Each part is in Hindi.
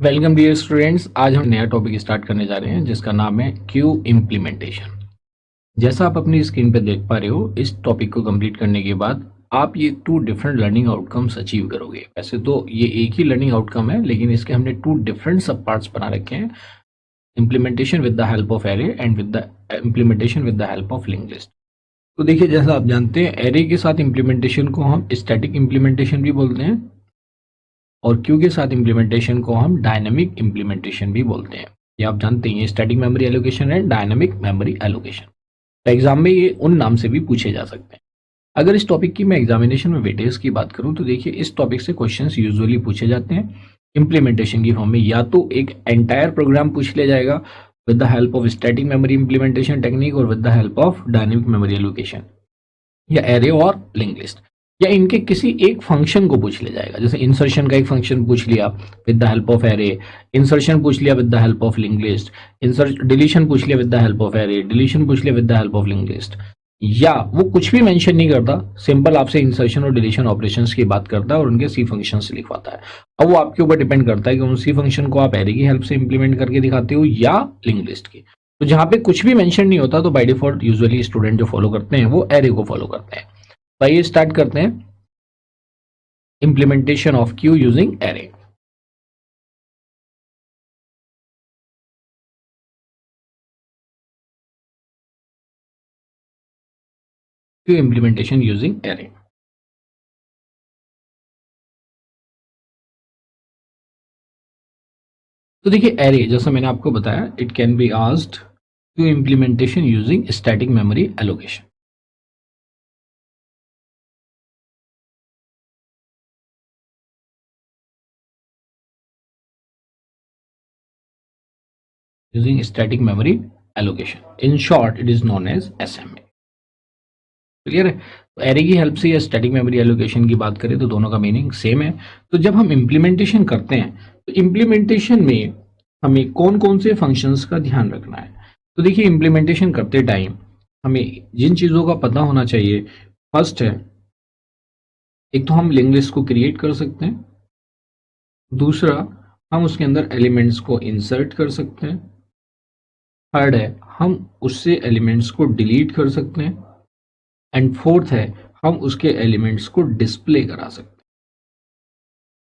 Welcome dear students. आज हम नया टॉपिक स्टार्ट करने जा रहे हैं जिसका नाम है क्यू इम्प्लीमेंटेशन। जैसा आप अपनी स्क्रीन पे देख पा रहे हो, इस टॉपिक को कंप्लीट करने के बाद आप ये two different learning outcomes achieve करोगे। वैसे तो ये एक ही लर्निंग आउटकम है, लेकिन इसके हमने टू डिफरेंट सब पार्ट्स बना रखे हैं। Implementation with the help of array and with the implementation with the help of linked list. तो देखिए, जैसा आप जानते हैं, एरे के साथ इम्प्लीमेंटेशन को हम स्टैटिक इम्प्लीमेंटेशन भी बोलते हैं और क्यू के साथ इम्प्लीमेंटेशन को हम डायनामिक इम्प्लीमेंटेशन भी बोलते हैं। ये आप जानते हैं, ये स्टैटिक मेमोरी एलोकेशन है, डायनामिक मेमोरी एलोकेशन। तो एग्जाम में ये उन नाम से भी पूछे जा सकते हैं। अगर इस टॉपिक की मैं एग्जामिनेशन में वेटेज की बात करूं तो देखिए, इस टॉपिक से क्वेश्चंस यूजुअली पूछे जाते हैं इम्प्लीमेंटेशन की फॉर्म में। या तो एक एंटायर प्रोग्राम पूछ लिया जाएगा with the help of static memory implementation technique और with the help of dynamic memory allocation, या एरे और लिंक लिस्ट, या इनके किसी एक फंक्शन को पूछ लिया जाएगा। जैसे इंसर्शन का एक फंक्शन पूछ लिया with the help of array, insertion पूछ लिया with the help of link list, deletion पूछ लिया with the help of array, deletion पूछ लिया with the help of link list. या वो कुछ भी मेंशन नहीं करता, सिंपल आपसे इंसर्शन और डिलीशन ऑपरेशंस की बात करता है और उनके सी फंक्शंस लिखवाता है। अब वो आपके ऊपर डिपेंड करता है कि उन सी फंक्शन को आप एरे की हेल्प से इंप्लीमेंट करके दिखाते हो या लिंक लिस्ट की। तो जहां पे कुछ भी मेंशन नहीं होता, तो बाय डिफॉल्ट यूजुअली स्टूडेंट जो फॉलो करते हैं वो एरे को फॉलो करते हैं। तो आइए स्टार्ट करते हैं implementation of queue using array. Queue implementation using array. तो देखिए, array जैसा मैंने आपको बताया, it can be asked queue implementation using static memory allocation. Using static memory allocation. In short, it is known as SMA. Clear है? तो एरे की हेल्प से या स्टैटिक मेमोरी एलोकेशन की बात करें तो दोनों का मीनिंग सेम है। तो जब हम इम्प्लीमेंटेशन करते हैं तो इम्प्लीमेंटेशन में हमें कौन कौन से फंक्शंस का ध्यान रखना है। तो देखिए, इम्प्लीमेंटेशन करते टाइम हमें जिन चीज़ों का पता होना चाहिए, फर्स्ट है, एक तो हम लिंक लिस्ट को क्रिएट कर सकते हैं। दूसरा, हम उसके अंदर एलिमेंट्स को इंसर्ट कर सकते हैं। थर्ड है, हम उससे एलिमेंट्स को डिलीट कर सकते हैं। एंड फोर्थ है, हम उसके एलिमेंट्स को डिस्प्ले करा सकते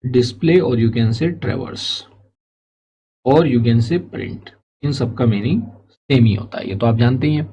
हैं। डिस्प्ले और यू कैन से ट्रेवर्स और यू कैन से प्रिंट, इन सब का मीनिंग सेम ही होता है, ये तो आप जानते ही हैं।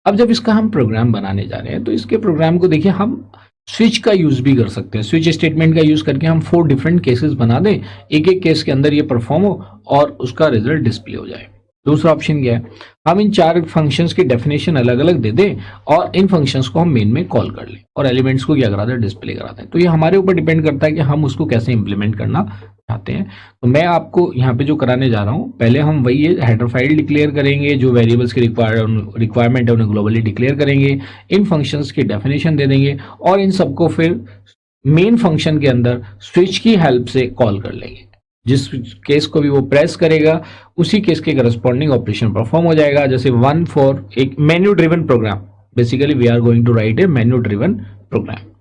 अब जब इसका हम प्रोग्राम बनाने जा रहे हैं तो इसके प्रोग्राम को देखिए, हम स्विच का यूज भी कर सकते हैं। स्विच स्टेटमेंट का यूज करके हम 4 डिफरेंट केसेस बना दें, एक एक केस के अंदर ये परफॉर्म हो और उसका रिजल्ट डिस्प्ले हो जाए। दूसरा ऑप्शन क्या है, हम इन 4 फंक्शंस की डेफिनेशन अलग अलग दे दें और इन फंक्शंस को हम मेन में कॉल कर लें और एलिमेंट्स को क्या करा दें, डिस्प्ले करा दें। तो ये हमारे ऊपर डिपेंड करता है कि हम उसको कैसे इंप्लीमेंट करना चाहते हैं। तो मैं आपको यहाँ पे जो कराने जा रहा हूँ, पहले हम वही हेडर फाइल डिक्लेयर करेंगे, जो वेरिएबल्स की रिक्वायरमेंट है उन्हें ग्लोबली डिक्लेयर करेंगे, इन फंक्शंस की डेफिनेशन दे देंगे और इन सबको फिर मेन फंक्शन के अंदर स्विच की हेल्प से कॉल कर लेंगे। जिस केस को भी वो प्रेस करेगा उसी केस के करस्पॉन्डिंग ऑपरेशन परफॉर्म हो जाएगा। जैसे 1 फॉर एक menu driven program, basically we are going to write a menu driven program.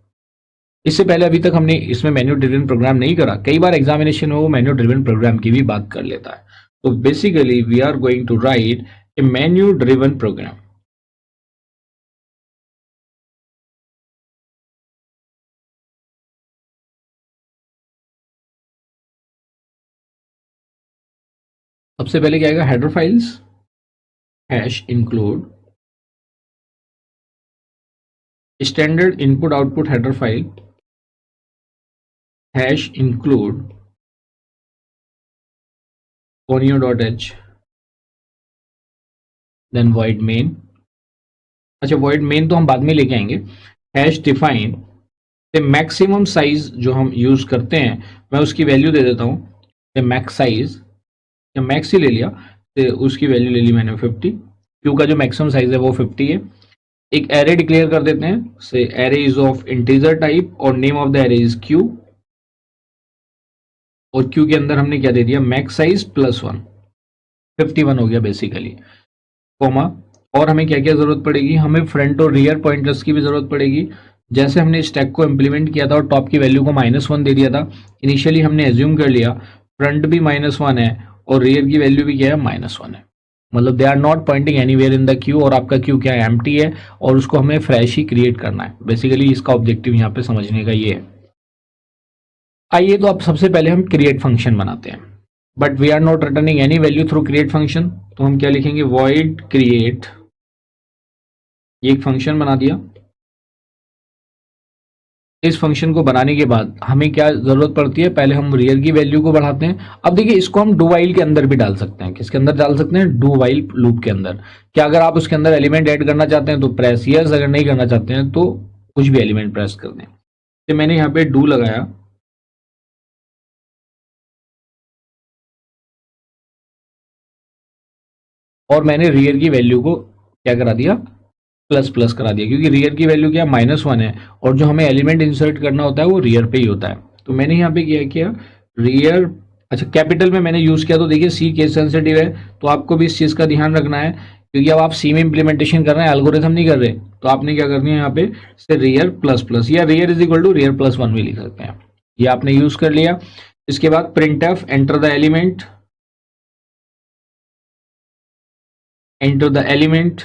इससे पहले अभी तक हमने इसमें मेन्यू ड्रिवन प्रोग्राम नहीं करा। कई बार एग्जामिनेशन में वो मेन्यू ड्रिवन प्रोग्राम की भी बात कर लेता है। तो basically we are going to write a menu driven program. सबसे पहले क्या आएगा, header files hash include standard input output header file hash include conio.h then void main। अच्छा, void main तो हम बाद में लेके आएंगे। हैश डिफाइन मैक्सिमम साइज जो हम यूज करते हैं, मैं उसकी वैल्यू दे देता हूँ। मैक्स साइज या मैक्स ही ले लिया, तो उसकी वैल्यू ले ली मैंने 50। क्यू का जो मैक्सिमम साइज है वो 50 है। एक एरे डिक्लेयर कर देते हैं, say array is of integer type और name of the array is Q. और क्यू के अंदर हमने क्या दे दिया, मैक्स साइज +1, 51 हो गया बेसिकली, कॉमा। और हमें क्या क्या जरूरत पड़ेगी, हमें फ्रंट और रियर पॉइंटर्स की भी जरूरत पड़ेगी। जैसे हमने स्टैक को इंप्लीमेंट किया था और टॉप की वैल्यू को -1 दे दिया था, इनिशियली हमने एज्यूम कर लिया फ्रंट भी -1 है और रियर की वैल्यू भी क्या है, -1 है। मतलब they are not pointing anywhere in the queue, और आपका क्यू क्या है, एम्प्टी है, और उसको हमें फ्रेश ही क्रिएट करना है। बेसिकली इसका ऑब्जेक्टिव यहाँ पे समझने का ये है। आइए तो अब सबसे पहले हम क्रिएट फंक्शन बनाते हैं, but we are not returning any value through create function, तो हम क्या लिखेंगे, वॉइड क्रिएट, ये एक फंक्शन बना दिया। इस फंक्शन को बनाने के बाद हमें क्या जरूरत पड़ती है, पहले हम रियर की वैल्यू को बढ़ाते हैं। अब देखिए इसको हम डू वाइल के अंदर भी डाल सकते हैं। किसके अंदर डाल सकते हैं, डू वाइल लूप के अंदर। क्या अगर आप उसके अंदर एलिमेंट ऐड करना चाहते हैं तो प्रेस यस, अगर नहीं करना चाहते हैं तो कुछ भी एलिमेंट प्रेस कर दें। तो मैंने यहाँ पे डू लगाया, और मैंने रियर की वैल्यू को क्या करा दिया, प्लस प्लस करा दिया, क्योंकि रियर की वैल्यू क्या, -1 है, और जो हमें एलिमेंट इंसर्ट करना होता है वो रियर पे ही होता है। तो मैंने यहाँ पे क्या किया, रियर, अच्छा कैपिटल में मैंने यूज किया। तो देखिए सी केस सेंसिटिव है, तो आपको भी इस चीज का ध्यान रखना है, क्योंकि अब आप सी में इंप्लीमेंटेशन कर रहे हैं, एल्गोरिथम नहीं कर रहे, तो आपने क्या करनी है यहाँ पे से रियर प्लस प्लस, या rear is equal to rear +1 भी लिख सकते हैं। ये आपने यूज कर लिया। इसके बाद print F, enter the element, enter the element.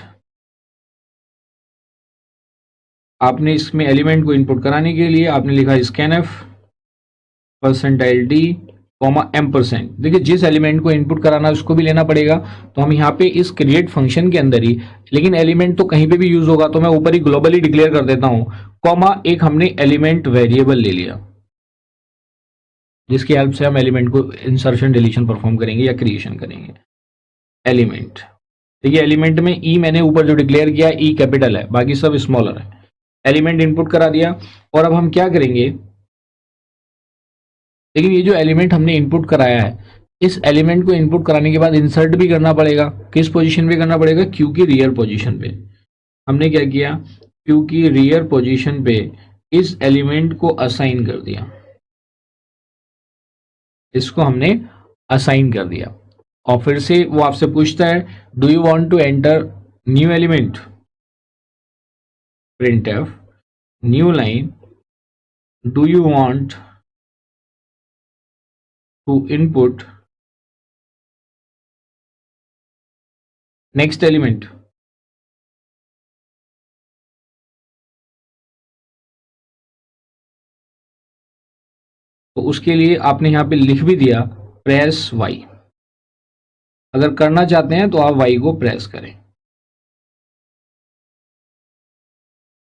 आपने इसमें एलिमेंट को इनपुट कराने के लिए आपने लिखा स्कैनएफ %d, %m। देखिए जिस एलिमेंट को इनपुट कराना है उसको भी लेना पड़ेगा, तो हम यहाँ पे इस क्रिएट फंक्शन के अंदर ही, लेकिन एलिमेंट तो कहीं पे भी यूज होगा, तो मैं ऊपर ही ग्लोबली डिक्लेयर कर देता हूँ, कॉमा एक हमने एलिमेंट वेरिएबल ले लिया, जिसकी हेल्प से हम एलिमेंट को इंसर्शन डिलीशन परफॉर्म करेंगे या क्रिएशन करेंगे। एलिमेंट, देखिए एलिमेंट में ई मैंने ऊपर जो डिक्लेयर किया ई कैपिटल है, बाकी सब स्मॉलर है। एलिमेंट इनपुट करा दिया, और अब हम क्या करेंगे, लेकिन ये जो एलिमेंट हमने इनपुट कराया है, इस एलिमेंट को इनपुट कराने के बाद इंसर्ट भी करना पड़ेगा। किस पोजीशन पे करना पड़ेगा, क्यू की रियर पोजीशन पे। हमने क्या किया, क्यू की रियर पोजीशन पे इस एलिमेंट को असाइन कर दिया, इसको हमने असाइन कर दिया। और फिर से वो आपसे पूछता है, do you want to enter new element, printf new line, do you want to input next element. तो उसके लिए आपने यहां पे लिख भी दिया प्रेस वाई। अगर करना चाहते हैं तो आप वाई को प्रेस करें,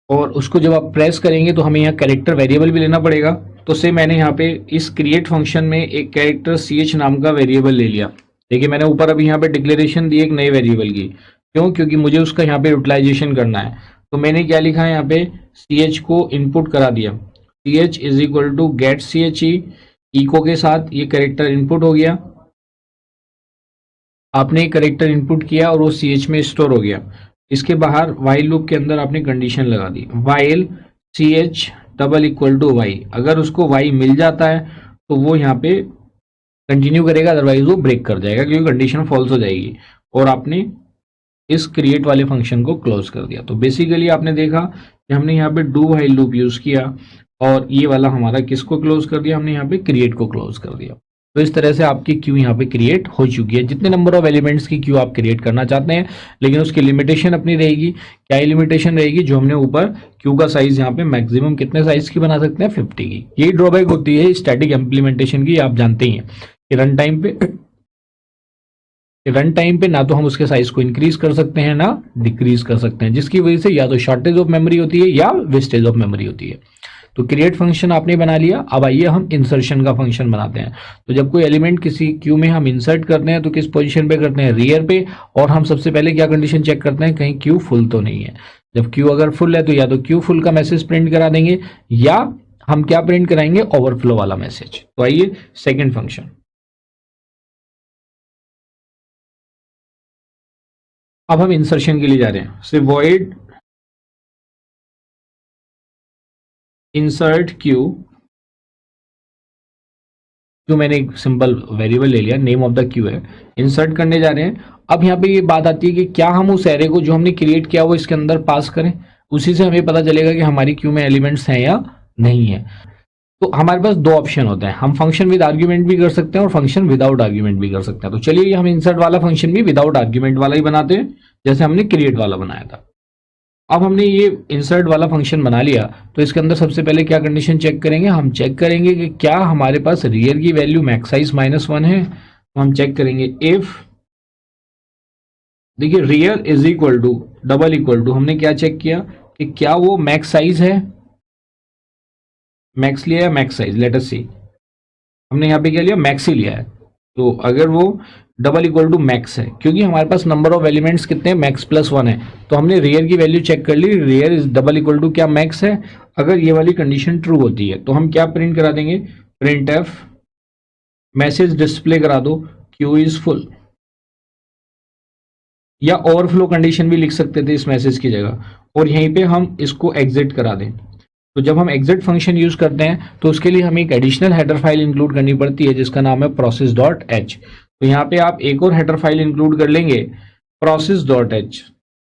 और उसको जब आप प्रेस करेंगे तो हमें यहाँ कैरेक्टर वेरिएबल भी लेना पड़ेगा। तो से मैंने यहाँ पे इस क्रिएट फंक्शन में एक कैरेक्टर ch नाम का वेरिएबल ले लिया। देखिए मैंने ऊपर अभी यहाँ पे डिक्लेरेशन दी एक नए वेरिएबल की, क्यों, क्योंकि मुझे उसका यहाँ पे यूटिलाइजेशन करना है। तो मैंने क्या लिखा है, यहाँ पे ch को इनपुट करा दिया, ch is equal to get ch, eco के साथ ये कैरेक्टर इनपुट हो गया। आपने एक कैरेक्टर इनपुट किया और वो ch में स्टोर हो गया। इसके बाहर वाइल लूप के अंदर आपने कंडीशन लगा दी, while ch double equal to Y. अगर उसको वाई मिल जाता है तो वो यहाँ पे कंटिन्यू करेगा, अदरवाइज वो ब्रेक कर जाएगा, क्योंकि कंडीशन फॉल्स हो जाएगी। और आपने इस क्रिएट वाले फंक्शन को क्लोज कर दिया। तो बेसिकली आपने देखा कि हमने यहाँ पे डू वाइल लूप यूज किया, और ये वाला हमारा किसको क्लोज कर दिया, हमने यहाँ पे क्रिएट को क्लोज कर दिया। तो इस तरह से आपकी क्यू यहाँ पे क्रिएट हो चुकी है, जितने नंबर ऑफ एलिमेंट्स की क्यू आप क्रिएट करना चाहते हैं। लेकिन उसकी लिमिटेशन अपनी रहेगी। क्या लिमिटेशन रहेगी, जो हमने ऊपर क्यू का साइज यहाँ पे मैक्सिमम कितने साइज की बना सकते हैं, 50 की। यही ड्रॉबैक होती है स्टैटिक इम्प्लीमेंटेशन की, आप जानते ही हैं कि रन टाइम पे ना तो हम उसके साइज को इंक्रीज कर सकते हैं ना डिक्रीज कर सकते हैं, जिसकी वजह से या तो शॉर्टेज ऑफ मेमोरी होती है या वेस्टेज ऑफ मेमोरी होती है। तो क्रिएट फंक्शन आपने बना लिया। अब आइए हम इंसर्शन का फंक्शन बनाते हैं। तो जब कोई एलिमेंट किसी क्यू में हम इंसर्ट करते हैं तो किस पोजीशन पे करते हैं, रियर पे। और हम सबसे पहले क्या कंडीशन चेक करते हैं, कहीं क्यू फुल तो नहीं है। जब क्यू अगर फुल है तो या तो क्यू फुल का मैसेज प्रिंट करा देंगे, या हम क्या प्रिंट कराएंगे, ओवरफ्लो वाला मैसेज। तो आइए सेकेंड फंक्शन, अब हम इंसर्शन के लिए जा रहे हैं। सिर्फ वॉइड इंसर्ट क्यू, जो मैंने एक सिंपल वेरिएबल ले लिया, नेम ऑफ द क्यू है, इंसर्ट करने जा रहे हैं। अब यहाँ पे ये बात आती है कि क्या हम उस एरे को जो हमने क्रिएट किया वो इसके अंदर पास करें। उसी से हमें पता चलेगा कि हमारी क्यू में एलिमेंट्स हैं या नहीं है। तो हमारे पास दो ऑप्शन होते हैं, हम फंक्शन विद आर्ग्यूमेंट भी कर सकते हैं और फंक्शन विदाउट आर्ग्यूमेंट भी कर सकते हैं। तो चलिए हम इंसर्ट वाला फंक्शन भी विदाउट आर्ग्यूमेंट वाला ही बनाते हैं, जैसे हमने क्रिएट वाला बनाया था। अब हमने ये इंसर्ट वाला फंक्शन बना लिया, तो इसके अंदर सबसे पहले क्या कंडीशन चेक करेंगे, हम चेक करेंगे कि क्या हमारे पास रियर की वैल्यू मैक्स साइज -1 है। तो हम चेक करेंगे इफ, देखिए rear is equal to double equal to, हमने क्या चेक किया कि क्या वो मैक्स साइज है, मैक्स लिया है मैक्स साइज, लेट अस सी, हमने यहाँ पे क्या लिया, मैक्स ही लिया है। तो अगर वो डबल इक्वल टू मैक्स है, क्योंकि हमारे पास नंबर ऑफ एलिमेंट्स कितने हैं, मैक्स प्लस 1 है, तो हमने रियर की वैल्यू चेक कर ली, rear is double equal to क्या मैक्स है। अगर ये वाली कंडीशन ट्रू होती है तो हम क्या प्रिंट करा देंगे, प्रिंट एफ मैसेज डिस्प्ले करा दो क्यू इज फुल, या ओवरफ्लो कंडीशन भी लिख सकते थे इस मैसेज की जगह, और यहीं पे हम इसको एग्जिट करा दें। तो जब हम एग्जिट फंक्शन यूज करते हैं तो उसके लिए हमें एक एडिशनल हेडर फाइल इंक्लूड करनी पड़ती है जिसका नाम है process.h। तो यहाँ पे आप एक और हेडर फाइल इंक्लूड कर लेंगे process.h,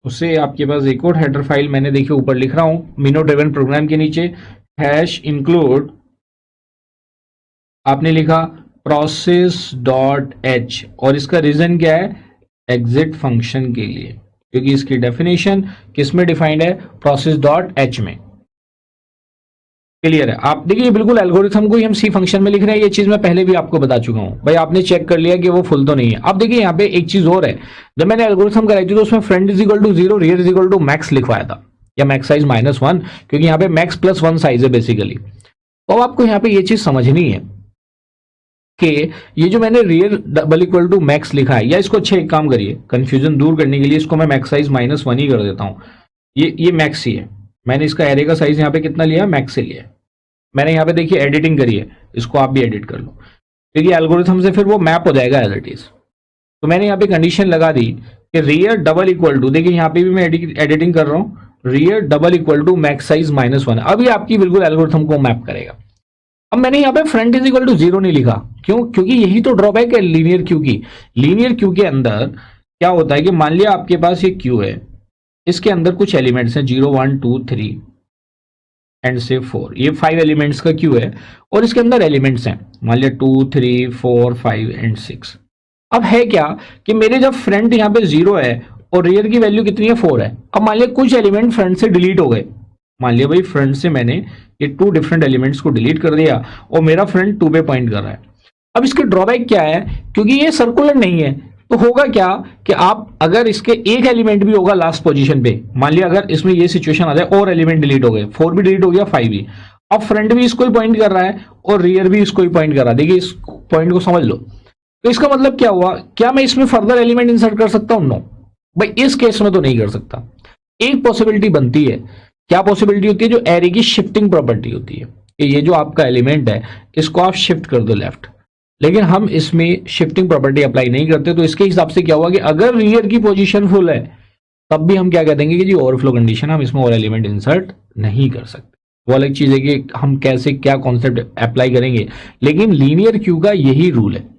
उससे आपके पास एक और हेडर फाइल, मैंने देखिए ऊपर लिख रहा हूँ मिनो ड्रिवन प्रोग्राम के नीचे #include, आपने लिखा process.h, और इसका रीजन क्या है, एग्जिट फंक्शन के लिए, क्योंकि इसकी डेफिनेशन किस में डिफाइंड है, process.h में। क्लियर है। आप देखिए बिल्कुल एल्गोरिथम को ही हम सी फंक्शन में लिख रहे हैं, ये चीज मैं पहले भी आपको बता चुका हूं भाई, आपने चेक कर लिया कि वो फुल तो नहीं है। अब देखिए यहाँ पे एक चीज और है, जब मैंने एल्गोरिथम कराई थी तो उसमें front is equal to 0 rear is equal to max लिखवाया था, या मैक्स साइज -1, क्योंकि यहाँ पे मैक्स प्लस 1 साइज है बेसिकली। तो आपको यहाँ पे ये चीज समझनी है कि ये जो मैंने rear double equal to max लिखा है, या इसको अच्छे एक काम करिए, कंफ्यूजन दूर करने के लिए इसको मैं मैक्स साइज -1 ही कर देता हूँ। ये मैक्स ही है, मैंने इसका एरे का साइज यहाँ पे कितना लिया, मैक्स से लिया। मैंने यहाँ पे देखिए एडिटिंग करी है, इसको आप भी एडिट कर लो, क्योंकि एल्गोरिथम से फिर वो मैप हो जाएगा एज इट इज। तो मैंने यहाँ पे कंडीशन लगा दी कि रियर डबल इक्वल टू, देखिए यहाँ पे भी मैं एडिटिंग कर रहा हूँ, rear double equal to max size -1, अभी आपकी बिल्कुल एल्गोरिथम को मैप करेगा। अब मैंने यहाँ पे फ्रंट इज इक्वल टू 0 नहीं लिखा, क्यों, क्योंकि यही तो ड्रॉबैक है लीनियर क्यू की। लीनियर क्यू के अंदर क्या होता है कि मान लिया आपके पास ये क्यू है, इसके अंदर कुछ एलिमेंट्स हैं 0 1 2 3 एंड से 4, ये 5 एलिमेंट्स का क्यू है, और इसके अंदर एलिमेंट्स हैं मान लिया 2 3 4 5 एंड 6। अब है क्या कि मेरे जब फ्रंट यहाँ पे 0 है और रियर की वैल्यू कितनी है 4 है, अब मान लिया कुछ एलिमेंट फ्रंट से डिलीट हो गए, मान लिया भाई फ्रंट से मैंने ये 2 डिफरेंट एलिमेंट्स को डिलीट कर दिया और मेरा फ्रंट 2 पे पॉइंट कर रहा है। अब इसके ड्रॉबैक क्या है, क्योंकि ये सर्कुलर नहीं है, तो होगा क्या कि आप अगर इसके एक एलिमेंट भी होगा लास्ट पोजीशन पे, मान लिया अगर इसमें ये सिचुएशन आ जाए और एलिमेंट डिलीट हो गए, 4 भी डिलीट हो गया 5 भी, अब फ्रंट भी इसको ही पॉइंट कर रहा है और रियर भी इसको ही पॉइंट कर रहा है, देखिए इस पॉइंट को समझ लो। तो इसका मतलब क्या हुआ, क्या मैं इसमें फर्दर एलिमेंट इंसर्ट कर सकता हूं, नो भाई इस केस में तो नहीं कर सकता। एक पॉसिबिलिटी बनती है, क्या पॉसिबिलिटी होती है, जो एरे की शिफ्टिंग प्रॉपर्टी होती है कि ये जो आपका एलिमेंट है इसको आप शिफ्ट कर दो लेफ्ट, लेकिन हम इसमें शिफ्टिंग प्रॉपर्टी अप्लाई नहीं करते। तो इसके हिसाब से क्या हुआ कि अगर रियर की पोजीशन फुल है तब भी हम क्या कह देंगे कि जी ओवरफ्लो कंडीशन, हम इसमें और एलिमेंट इंसर्ट नहीं कर सकते। वो अलग चीज है कि हम कैसे क्या कॉन्सेप्ट अप्लाई करेंगे, लेकिन लीनियर क्यू का यही रूल है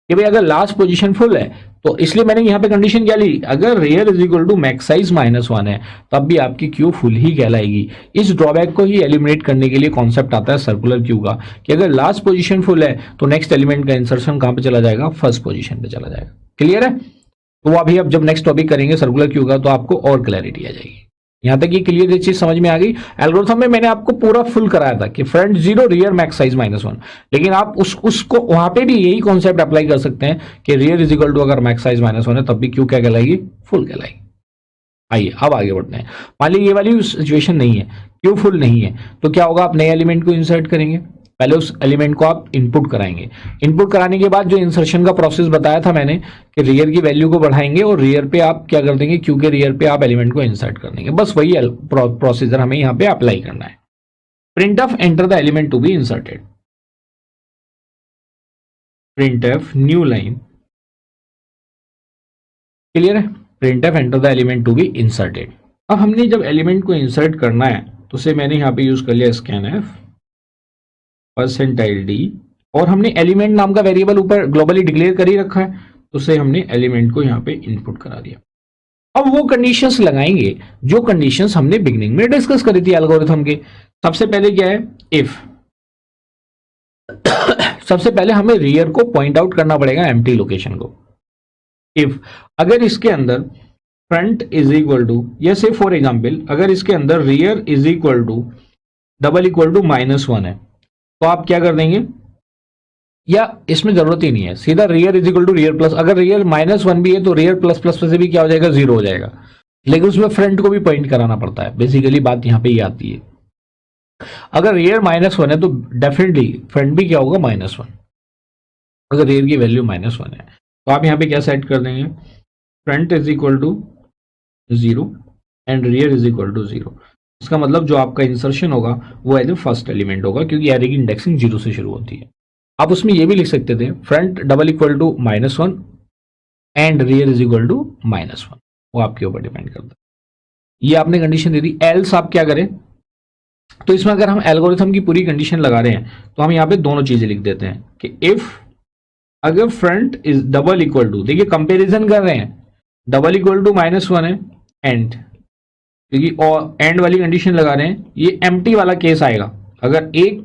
कि भाई अगर लास्ट पोजीशन फुल है, तो इसलिए मैंने यहां पे कंडीशन क्या ली, अगर rear is equal to max size -1 है तब भी आपकी क्यू फुल ही कहलाएगी। इस ड्रॉबैक को ही एलिमिनेट करने के लिए कॉन्सेप्ट आता है सर्कुलर क्यू का, कि अगर लास्ट पोजीशन फुल है तो नेक्स्ट एलिमेंट का इंसर्शन कहां पे चला जाएगा, फर्स्ट पोजीशन पे चला जाएगा। क्लियर है। तो अभी अब जब नेक्स्ट टॉपिक करेंगे सर्कुलर क्यू का तो आपको और क्लैरिटी आ जाएगी। यहां तक ये क्लियर ये चीज समझ में आ गई। एल्गोरिथम में मैंने आपको पूरा फुल कराया था कि फ्रंट 0 रियर मैक्स साइज -1, लेकिन आप उसको वहां पे भी यही कॉन्सेप्ट अप्लाई कर सकते हैं कि रियर इज इक्वल टू अगर मैक्स साइज -1 है तब भी क्यू क्या कहलाएगी, फुल कहलाएगी। आइए अब आगे बढ़ते हैं। मान लीजिए ये वाली सिचुएशन नहीं है, क्यू फुल नहीं है, तो क्या होगा, आप नए एलिमेंट को इंसर्ट करेंगे, पहले उस एलिमेंट को आप इनपुट कराएंगे। इनपुट कराने के बाद जो इंसर्शन का प्रोसेस बताया था मैंने कि रियर की वैल्यू को बढ़ाएंगे और रियर पे आप क्या कर देंगे, क्यू के रियर पे आप एलिमेंट को इंसर्ट कर देंगे। बस वही प्रोसीजर हमें यहाँ पे अप्लाई करना है। Printf enter the element to be inserted, printf new line, clear है, printf enter the element to be inserted. अब हमने जब एलिमेंट को इंसर्ट करना है तो उसे मैंने यहाँ पे यूज कर लिया स्कैनफ %d, और हमने एलिमेंट नाम का वेरिएबल ऊपर ग्लोबली डिक्लेयर कर ही रखा है, तो उसे हमने एलिमेंट को यहाँ पे इनपुट करा दिया। अब वो कंडीशंस लगाएंगे जो कंडीशंस हमने बिगनिंग में डिस्कस करी थी एल्गोरिथम के। सबसे पहले क्या है, इफ सबसे पहले हमें रियर को पॉइंट आउट करना पड़ेगा एम्प्टी लोकेशन को। इफ अगर इसके अंदर फ्रंट इज इक्वल टू, या से फॉर एग्जाम्पल अगर इसके अंदर rear is equal to double equal to -1 है, तो आप क्या कर देंगे, या इसमें जरूरत ही नहीं है, सीधा rear is equal to rear plus, अगर रियर -1 भी है तो रियर प्लस प्लस से भी क्या हो जाएगा, 0 हो जाएगा, लेकिन उसमें फ्रंट को भी पॉइंट कराना पड़ता है। बेसिकली बात यहां पे ये आती है, अगर रियर -1 है तो डेफिनेटली फ्रंट भी क्या होगा, -1। अगर रियर की वैल्यू -1 है तो आप यहाँ पे क्या सेट कर देंगे, front is equal to 0 and rear is equal to 0। इसका मतलब जो आपका इंसर्शन होगा वो एज ए फर्स्ट एलिमेंट होगा, क्योंकि एरे की इंडेक्सिंग 0 से शुरू होती है। आप उसमें ये भी लिख सकते थे front double equal to -1 and rear is equal to -1, वो आपके ऊपर डिपेंड करता है। ये आपने कंडीशन दे दी। एल्स आप क्या करें, तो इसमें अगर हम एल्गोरिथम की पूरी कंडीशन लगा रहे हैं तो हम यहाँ पे दोनों चीजें लिख देते हैं कि इफ अगर front is double equal to, देखिए कंपैरिजन कर रहे हैं, डबल इक्वल टू -1 है एंड, क्योंकि और एंड वाली कंडीशन लगा रहे हैं, ये एम्प्टी वाला केस आएगा। अगर एक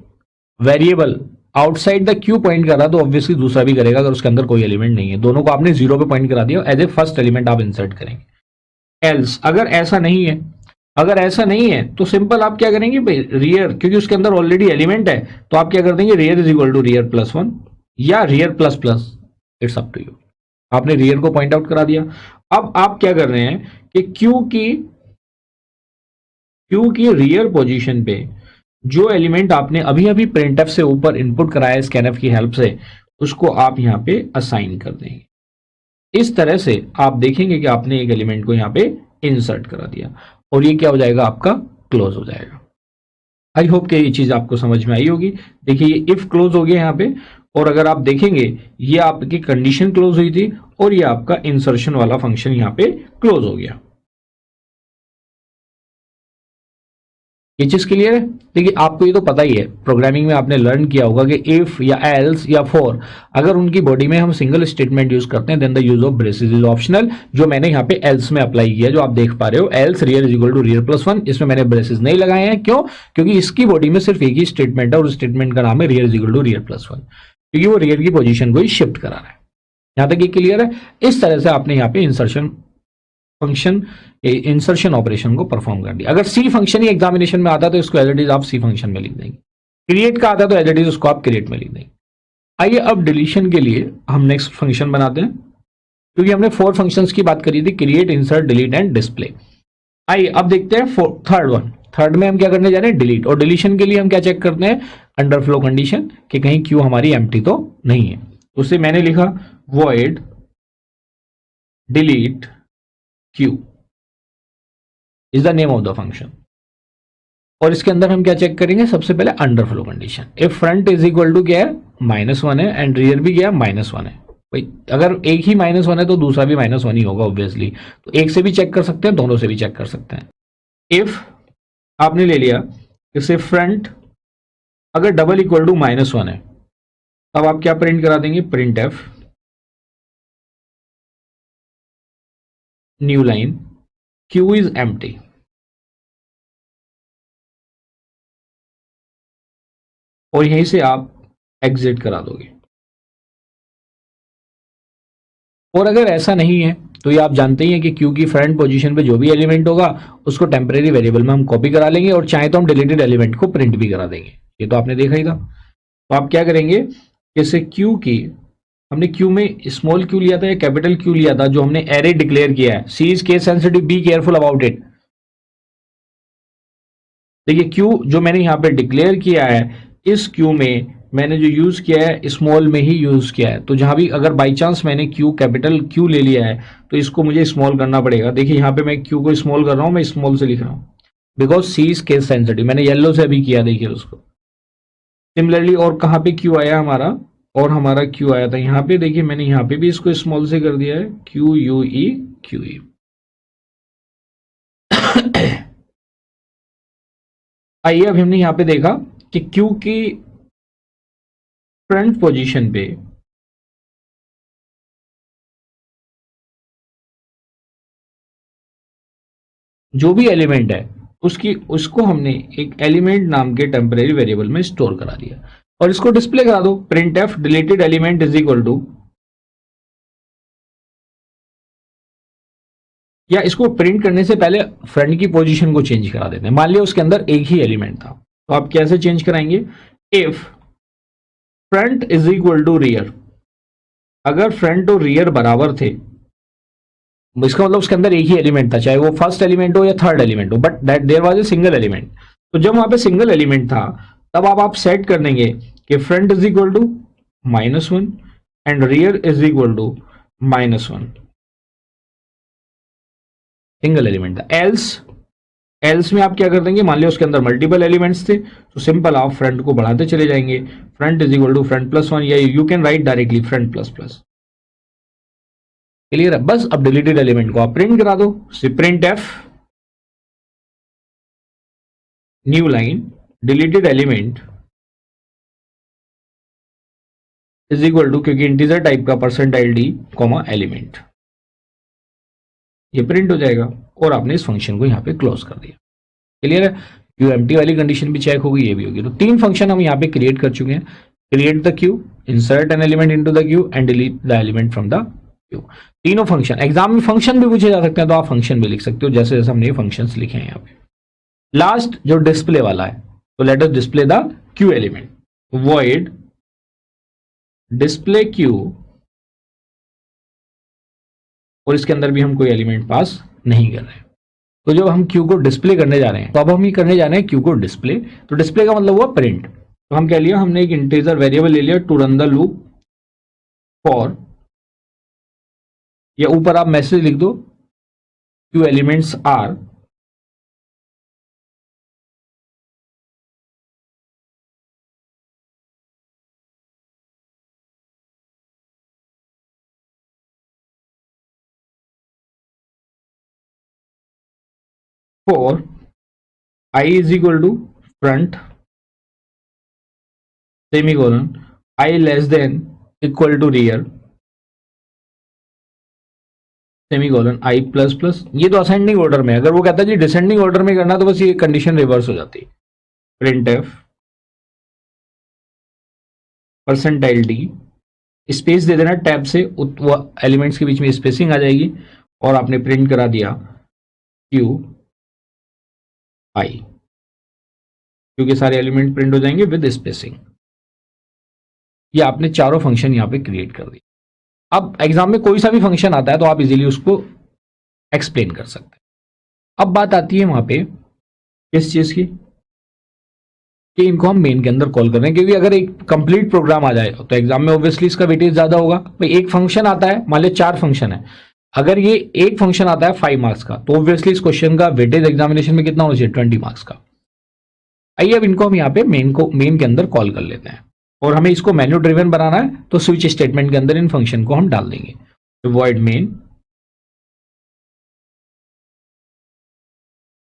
variable outside the Q point कर रहा तो ऑब्वियसली दूसरा भी करेगा, अगर उसके अंदर कोई एलिमेंट नहीं है। दोनों को आपने 0 पे पॉइंट करा दिया, एज ए फर्स्ट एलिमेंट आप इंसर्ट करेंगे। एल्स अगर ऐसा नहीं है, अगर ऐसा नहीं है तो सिंपल आप क्या करेंगे, रियर, क्योंकि उसके अंदर ऑलरेडी एलिमेंट है, तो आप क्या कर देंगे, rear is equal to rear +1 या rear plus plus, it's up to you. आपने रियर को पॉइंट आउट करा दिया। अब आप क्या कर रहे हैं कि क्यू की रियर पोजीशन पे जो एलिमेंट आपने अभी अभी प्रिंटफ से ऊपर इनपुट कराया स्कैनफ की हेल्प से, उसको आप यहां पे असाइन कर देंगे। इस तरह से आप देखेंगे कि आपने एक एलिमेंट को यहां पे इंसर्ट करा दिया और ये क्या हो जाएगा, आपका क्लोज हो जाएगा। आई होप कि ये चीज आपको समझ में आई होगी। देखिए ये इफ क्लोज हो गया यहाँ पे, और अगर आप देखेंगे ये आपकी कंडीशन क्लोज हुई थी और ये आपका इंसर्शन वाला फंक्शन यहाँ पे क्लोज हो गया। ये चीज क्लियर है। देखिए आपको ये तो पता ही है, प्रोग्रामिंग में आपने लर्न किया होगा कि इफ या एल्स या फॉर, अगर उनकी बॉडी में हम सिंगल स्टेटमेंट यूज करते हैं then the use of braces is optional. जो मैंने यहाँ पे एल्स में अप्लाई किया, जो आप देख पा रहे हो, else rear is equal to rear +1, इसमें मैंने ब्रेसेस नहीं लगाए हैं। क्यों? क्योंकि इसकी बॉडी में सिर्फ एक ही स्टेटमेंट है और उस स्टेटमेंट का नाम है rear is equal to rear +1, क्योंकि वो रियर की पोजीशन को ही शिफ्ट करा रहा है। यहां तक ये क्लियर है। इस तरह से आपने यहाँ पे इंसर्शन फंक्शन, इंसर्शन ऑपरेशन को परफॉर्म कर दिया। अगर सी फंक्शन ही एग्जामिनेशन में आता तो इसको एज इट इज आप सी फंक्शन में लिख देंगे। क्रिएट का आता तो एज इट इज उसको आप क्रिएट में लिख देंगे। आइए अब डिलीशन के लिए हम नेक्स्ट फंक्शन बनाते हैं, क्योंकि हमने 4 फंक्शंस की बात करी थी, create, insert, delete and display. आइए अब देखते हैं थर्ड वन। थर्ड में हम क्या करने जा रहे हैं, डिलीट। और डिलीशन के लिए हम क्या चेक करते हैं, अंडरफ्लो कंडीशन, कि कहीं क्यू हमारी एम्प्टी तो नहीं है। उससे मैंने लिखा void delete Q is the name of the function. और इसके अंदर हम क्या चेक करेंगे, सबसे पहले underflow condition. If front is equal to क्या है, -1 है एंड रियर भी क्या है, -1 है। भाई अगर एक ही -1 है तो दूसरा भी -1 ही होगा ऑब्वियसली, तो एक से भी चेक कर सकते हैं, दोनों से भी चेक कर सकते हैं। इफ आपने ले लिया इसे फ्रंट अगर डबल इक्वल टू -1 है, तब आप क्या प्रिंट करा देंगे, print f new line Q is empty. और यहीं से आप एग्जिट करा दोगे। और अगर ऐसा नहीं है तो ये आप जानते ही हैं कि क्यू की फ्रंट पोजीशन पे जो भी एलिमेंट होगा उसको टेम्परेरी वेरिएबल में हम कॉपी करा लेंगे, और चाहे तो हम डिलीटेड एलिमेंट को प्रिंट भी करा देंगे। ये तो आपने देखा ही था। तो आप क्या करेंगे, जैसे क्यू की हमने क्यू में स्मॉल क्यू लिया था या कैपिटल क्यू लिया था, जो हमने एरे डिक्लेयर किया है, C is case sensitive, be careful about it. देखिए क्यू जो मैंने यहाँ पे डिक्लेयर किया है, इस क्यू में मैंने जो यूज किया है स्मॉल में ही यूज किया है। तो जहां भी अगर बाई चांस मैंने क्यू कैपिटल क्यू ले लिया है तो इसको मुझे स्मॉल करना पड़ेगा। देखिए यहाँ पे मैं क्यू को स्मॉल कर रहा हूं, मैं स्मॉल से लिख रहा हूं because C is case sensitive. मैंने येलो से भी किया, देखिए उसको। सिमिलरली और कहाँ पे क्यू आया हमारा, और हमारा क्यू आया था यहाँ पे, देखिए मैंने यहाँ पे भी इसको स्मॉल से कर दिया है, Q U E Q E. आइए अब हमने यहाँ पे देखा कि क्यू की फ्रंट पोजीशन पे जो भी एलिमेंट है उसको हमने एक एलिमेंट नाम के टेम्परेरी वेरिएबल में स्टोर करा दिया। और इसको डिस्प्ले करा दो, print f deleted element is equal to, या इसको प्रिंट करने से पहले फ्रंट की पोजीशन को चेंज करा देते हैं। मान लिया उसके अंदर एक ही एलिमेंट था, तो आप कैसे चेंज कराएंगे, if front is equal to rear, अगर फ्रंट और रियर बराबर थे, इसका मतलब उसके अंदर एक ही एलिमेंट था, चाहे वो फर्स्ट एलिमेंट हो या थर्ड एलिमेंट हो, but that there was a single element. तो जब वहां पे सिंगल एलिमेंट था, तब आप सेट कर देंगे कि front is equal to -1 and rear is equal to -1, single element था। एल्स में आप क्या कर देंगे, मान लिया उसके अंदर मल्टीपल एलिमेंट्स थे, तो सिंपल आप फ्रंट को बढ़ाते चले जाएंगे, front is equal to front +1, या you can write directly front ++। Clear है? बस अब डिलीटेड एलिमेंट को आप प्रिंट करा दो, print f new line deleted element is equal to, क्योंकि इंटीजर टाइप का %d, एलिमेंट, ये प्रिंट हो जाएगा और आपने इस फंक्शन को यहाँ पे क्लोज कर दिया। क्लियर है? QMT वाली कंडीशन भी चेक होगी, ये भी होगी। तो 3 फंक्शन हम यहाँ पे क्रिएट कर चुके हैं, create the Q, insert an element into the Q and delete the element from the Q. तीनों फंक्शन, एग्जाम में फंक्शन भी पूछे जा सकते हैं, तो आप फंक्शन भी लिख सकते हो, जैसे जैसे हमने ये फंक्शंस लिखे हैं यहाँ पे। लास्ट जो डिस्प्ले वाला है, तो let us display the Q element, void display Q, और इसके अंदर भी हम कोई एलिमेंट पास नहीं कर रहे हैं। तो जब हम क्यू को डिस्प्ले करने जा रहे हैं, तो अब हम ये करने जा रहे हैं क्यू को डिस्प्ले, तो डिस्प्ले का मतलब हुआ प्रिंट। तो हम क्या लिया, हमने एक इंटीजर वेरिएबल ले लिया to run the loop for, या ऊपर आप मैसेज लिख दो, queue elements are for I is equal to front semicolon I less than equal to rear semicolon I plus plus. ये तो असेंडिंग ऑर्डर में, अगर वो कहता है जी डिसेंडिंग ऑर्डर में करना, तो बस ये कंडीशन रिवर्स हो जाती। प्रिंट एफ %d, स्पेस दे देना टैब से, वो एलिमेंट्स के बीच में स्पेसिंग आ जाएगी, और आपने प्रिंट करा दिया क्यू आई, क्योंकि सारे एलिमेंट प्रिंट हो जाएंगे विद स्पेसिंग। ये आपने चारों फंक्शन यहाँ पे क्रिएट कर दिए। अब एग्जाम में कोई सा भी फंक्शन आता है, तो आप इजीली उसको एक्सप्लेन कर सकते हैं। अब बात आती है वहां पे किस चीज की, कि इनको हम मेन के अंदर कॉल कर रहे हैं, क्योंकि अगर एक कंप्लीट प्रोग्राम आ जाए तो एग्जाम में ऑब्वियसली इसका वेटेज ज्यादा होगा। भाई एक फंक्शन आता है, मान लीजिए 4 फंक्शन है, अगर ये एक फंक्शन आता है 5 मार्क्स का, तो ऑब्वियसली इस क्वेश्चन का वेटेज एग्जामिनेशन में कितना होना चाहिए, 20 मार्क्स का। आइए अब इनको हम यहाँ पे मेन के अंदर कॉल कर लेते हैं, और हमें इसको मेन्यू ड्रिवन बनाना है, तो स्विच स्टेटमेंट के अंदर इन फंक्शन को हम डाल देंगे। तो वॉइड मेन,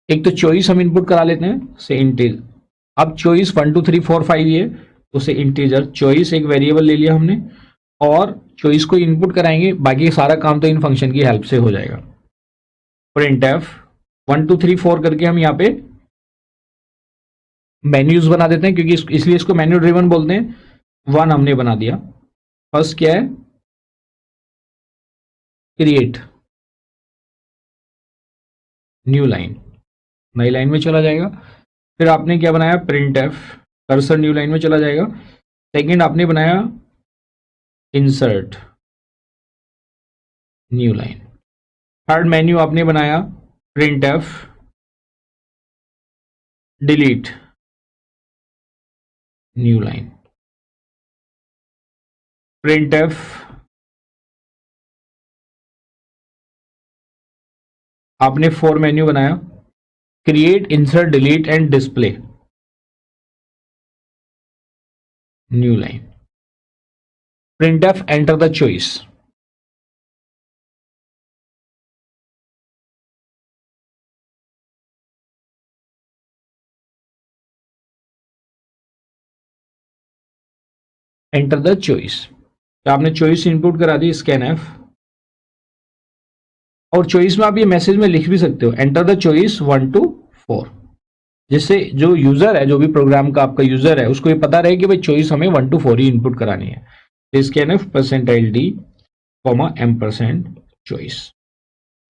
एक तो चॉइस हम इनपुट करा लेते हैं से इंटीजर। अब चॉइस 1 2 3 4 5 ये, तो से इंटीजर चॉइस एक वेरिएबल ले लिया हमने, और चॉइस को इनपुट कराएंगे, बाकी सारा काम तो इन फंक्शन की हेल्प से हो जाएगा। प्रिंट एफ 1 2 3 4 करके हम यहाँ पे मेन्यूज बना देते हैं, क्योंकि इसलिए इसको मेन्यू ड्रिवन बोलते हैं। 1 हमने बना दिया, फर्स्ट क्या है, क्रिएट न्यू लाइन, नई लाइन में चला जाएगा। फिर आपने क्या बनाया, print F cursor new line में चला जाएगा। सेकंड आपने बनाया insert new line. Third menu आपने बनाया print F delete new line. Print F आपने 4 मेन्यू बनाया, create insert delete and display new line. Print F enter the choice, enter the choice. तो आपने चॉइस इनपुट करा दी, स्कैन एफ, और चॉइस में आप ये मैसेज में लिख भी सकते हो, एंटर द चॉइस 1 to 4। जिससे जो यूजर है, जो भी प्रोग्राम का आपका यूजर है, उसको ये पता रहे कि भाई चॉइस हमें 1 to 4 ही इनपुट करानी है। Scanf %d, m% choice.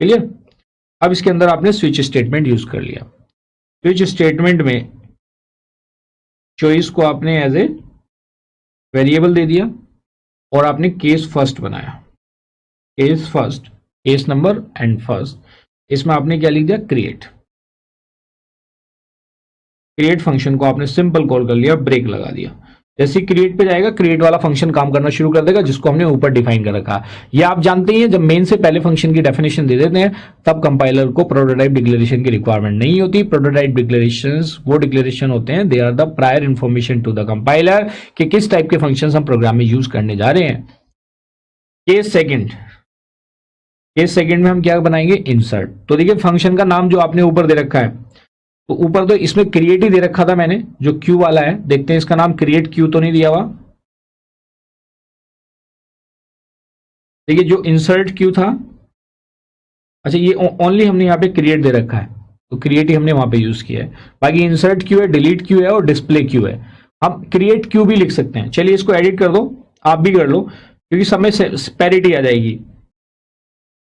Clear. अब इसके अंदर आपने स्विच स्टेटमेंट यूज कर लिया। स्विच स्टेटमेंट में चॉइस को आपने एज ए वेरिएबल दे दिया और आपने केस फर्स्ट बनाया। Case first, case number and first, इसमें आपने क्या लिख दिया, क्रिएट। क्रिएट फंक्शन को आपने सिंपल कॉल कर लिया, ब्रेक लगा दिया। जैसे क्रिएट पे जाएगा, क्रिएट वाला फंक्शन काम करना शुरू कर देगा, जिसको हमने ऊपर डिफाइन कर रखा। ये आप जानते हैं, जब मेन से पहले फंक्शन की डेफिनेशन दे देते हैं तब कंपाइलर को प्रोटोटाइप डिक्लेरेशन की रिक्वायरमेंट नहीं होती। प्रोटोटाइप डिक्लेरेशंस वो डिक्लेरेशन होते हैं, they are the prior information to the compiler कि किस टाइप के फंक्शन हम प्रोग्राम में यूज करने जा रहे हैं। केस सेकंड, केस सेकंड में हम क्या बनाएंगे, इंसर्ट। तो देखिए फंक्शन का नाम जो आपने ऊपर दे रखा है, तो ऊपर तो इसमें क्रिएट ही दे रखा था मैंने, जो क्यू वाला है। देखते हैं इसका नाम क्रिएट क्यू तो नहीं दिया हुआ। देखिए जो इंसर्ट क्यू था, अच्छा ये ओनली हमने यहाँ पे क्रिएट दे रखा है, तो क्रिएट ही हमने वहां पे यूज किया है। बाकी इंसर्ट क्यू है, डिलीट क्यू है और डिस्प्ले क्यू है। हम क्रिएट क्यू भी लिख सकते हैं। चलिए इसको एडिट कर दो, आप भी कर लो, क्योंकि सब में पैरिटी आ जाएगी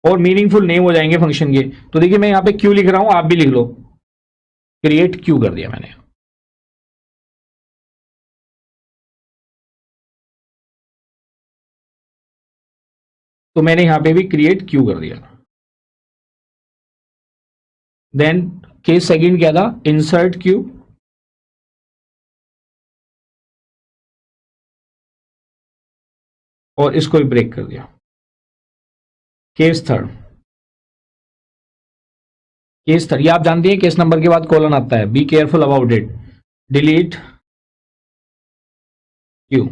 और मीनिंगफुल नेम हो जाएंगे फंक्शन के। तो देखिए मैं यहाँ पे क्यू लिख रहा हूं, आप भी लिख लो, क्रिएट क्यू कर दिया मैंने। तो मैंने यहां पे भी क्रिएट क्यू कर दिया। देन केस सेकंड क्या था, इंसर्ट क्यू, और इसको भी ब्रेक कर दिया। केस थर्ड, केस थर्ड, ये आप जानते हैं केस नंबर के बाद कॉलन आता है, B careful about it, delete Q.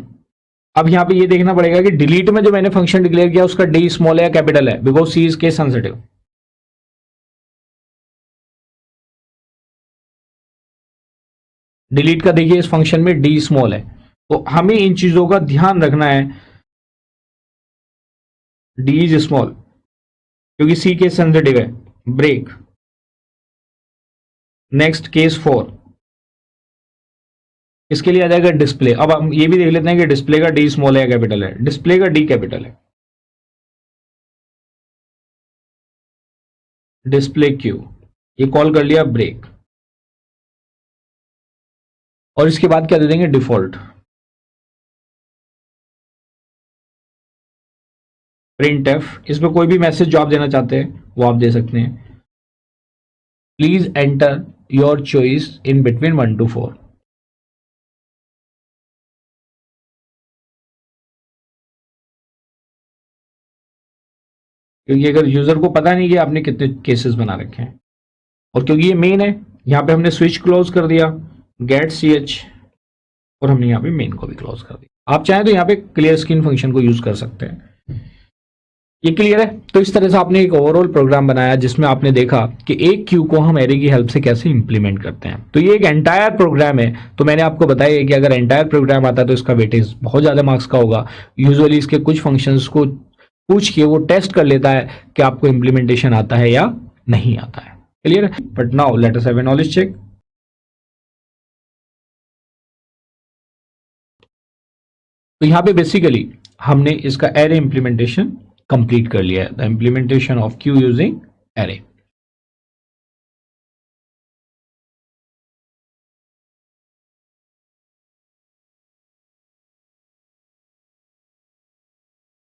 अब यहां पे ये देखना पड़ेगा कि डिलीट में जो मैंने फंक्शन डिक्लेयर किया उसका डी स्मॉल है या कैपिटल है, because C is case sensitive. Delete का देखिए इस फंक्शन में डी स्मॉल है, तो हमें इन चीजों का ध्यान रखना है। डी इज स्मॉल क्योंकि सी केस सेंसिटिव है, ब्रेक। नेक्स्ट केस 4, इसके लिए आ जाएगा डिस्प्ले। अब हम ये भी देख लेते हैं कि डिस्प्ले का डी स्मॉल है या कैपिटल है। डिस्प्ले का डी कैपिटल है, डिस्प्ले क्यू, ये कॉल कर लिया, ब्रेक। और इसके बाद क्या दे देंगे, डिफॉल्ट। प्रिंट एफ, इसमें कोई भी मैसेज जो आप देना चाहते हैं वो आप दे सकते हैं। Please enter your choice in between 1 to 4। क्योंकि अगर यूजर को पता नहीं कि आपने कितने केसेस बना रखे हैं, और क्योंकि ये मेन है, यहां पे हमने स्विच क्लोज कर दिया, गेट ch, और हमने यहाँ पे मेन को भी क्लोज कर दिया। आप चाहें तो यहाँ पे क्लियर स्क्रीन फंक्शन को यूज कर सकते हैं। ये क्लियर है। तो इस तरह से आपने एक ओवरऑल प्रोग्राम बनाया जिसमें आपने देखा कि एक क्यू को हम एरे की हेल्प से कैसे इंप्लीमेंट करते हैं। तो ये एक एंटायर प्रोग्राम है। तो मैंने आपको बताया कि अगर एंटायर प्रोग्राम आता है तो इसका वेटेज बहुत ज़्यादा मार्क्स का होगा। यूजुअली इसके कुछ फंक्शंस को पूछ के वो टेस्ट कर लेता है कि आपको इंप्लीमेंटेशन आता है या नहीं आता है। क्लियर है। But now let us have a knowledge check. तो यहाँ पे बेसिकली हमने इसका एरे इंप्लीमेंटेशन कंप्लीट कर लिया है, the implementation of Q using array.